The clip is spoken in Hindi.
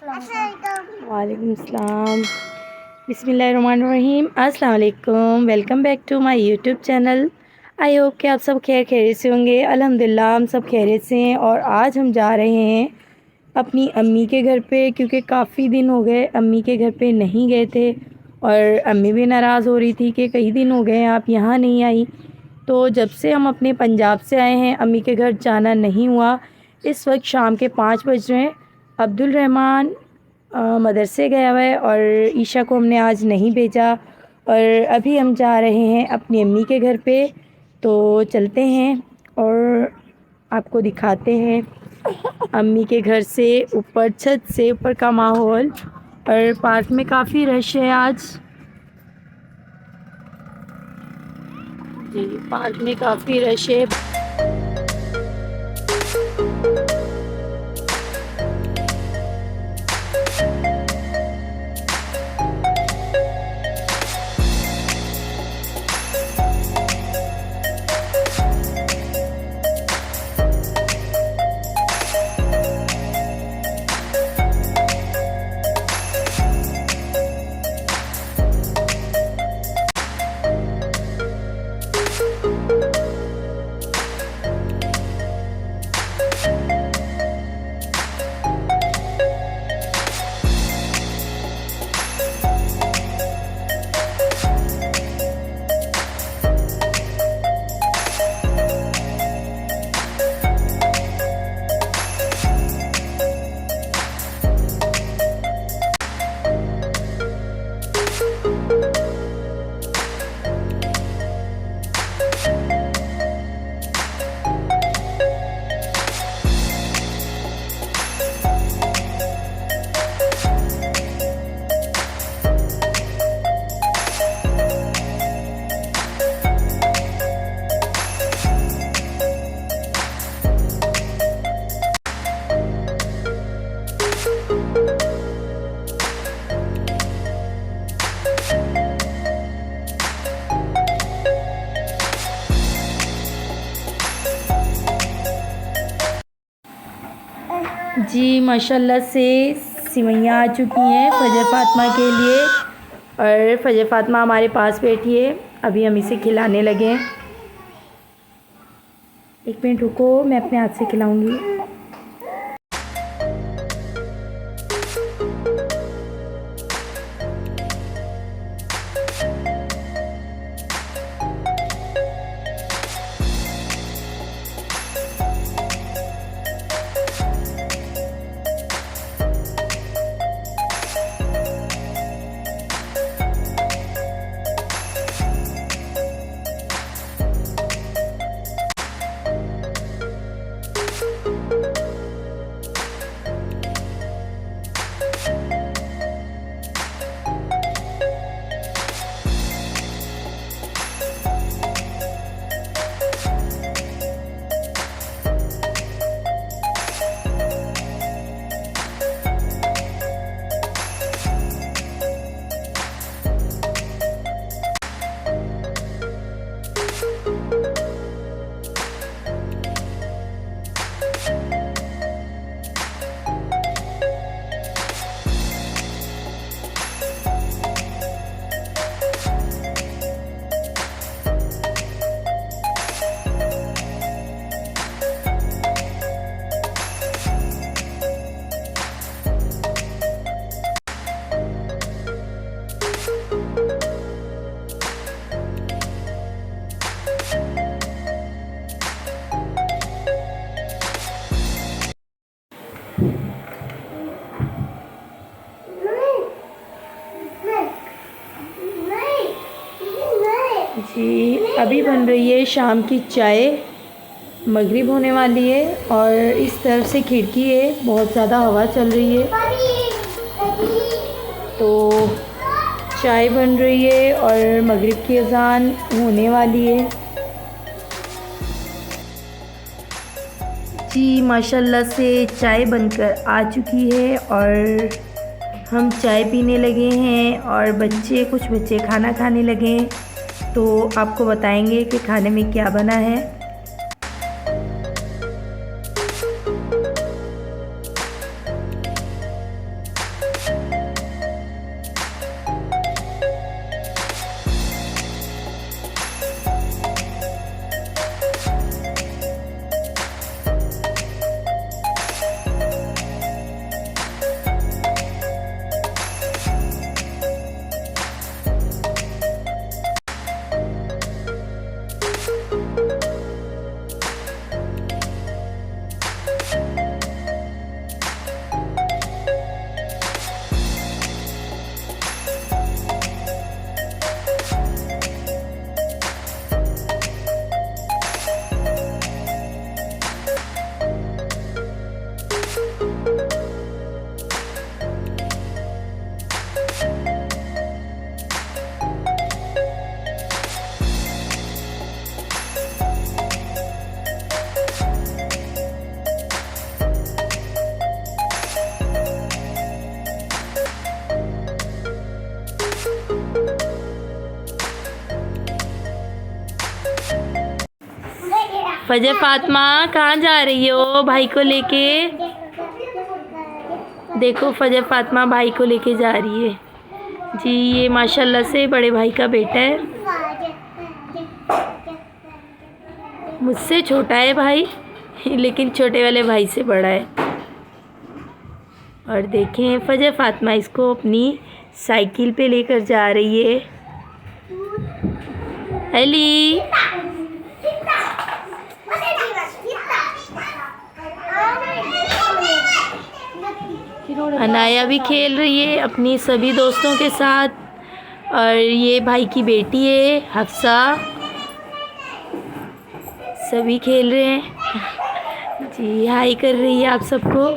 वालेकुम सलाम। बिस्मिल्लाहिर्रहमानिर्रहीम। अस्सलाम वालेकुम। Welcome back to my YouTube channel. I hope कि आप सब खैरियत से होंगे। अल्हम्दुलिल्लाह हम सब खैरियत से हैं। और आज हम जा रहे हैं अपनी अम्मी के घर पे, क्योंकि काफ़ी दिन हो गए अम्मी के घर पे नहीं गए थे। और अम्मी भी नाराज़ हो रही थी कि कई दिन हो गए आप यहाँ नहीं आई। तो जब से हम अपने पंजाब से आए हैं अम्मी के घर जाना नहीं हुआ। इस वक्त शाम के 5 बज रहे हैं। अब्दुल रहमान मदरसे गया हुआ है और ईशा को हमने आज नहीं भेजा। और अभी हम जा रहे हैं अपनी अम्मी के घर पे। तो चलते हैं और आपको दिखाते हैं अम्मी के घर से ऊपर, छत से ऊपर का माहौल। और पार्क में काफ़ी रश है आज। जी, पार्क में काफ़ी रश है। जी माशाल्लाह से सिवैयाँ आ चुकी हैं फजर फ़ातिमा के लिए। और फजर फ़ातिमा हमारे पास बैठी है, अभी हम इसे खिलाने लगे हैं। एक मिनट रुको, मैं अपने हाथ से खिलाऊंगी। जी, अभी बन रही है शाम की चाय। मगरिब होने वाली है और इस तरफ से खिड़की है, बहुत ज़्यादा हवा चल रही है। तो चाय बन रही है और मगरिब की अज़ान होने वाली है। जी माशाल्लाह से चाय बनकर आ चुकी है और हम चाय पीने लगे हैं और कुछ बच्चे खाना खाने लगे हैं। तो आपको बताएंगे कि खाने में क्या बना है। फजर फातिमा कहाँ जा रही हो भाई को लेके? देखो फजर फातिमा भाई को लेके जा रही है जी। ये माशाल्लाह से बड़े भाई का बेटा है, मुझसे छोटा है भाई लेकिन छोटे वाले भाई से बड़ा है। और देखें फजर फातिमा इसको अपनी साइकिल पे लेकर जा रही है। अली अनाया भी खेल रही है अपनी सभी दोस्तों के साथ। और ये भाई की बेटी है हफ्सा, सभी खेल रहे हैं जी। हाय कर रही है आप सबको।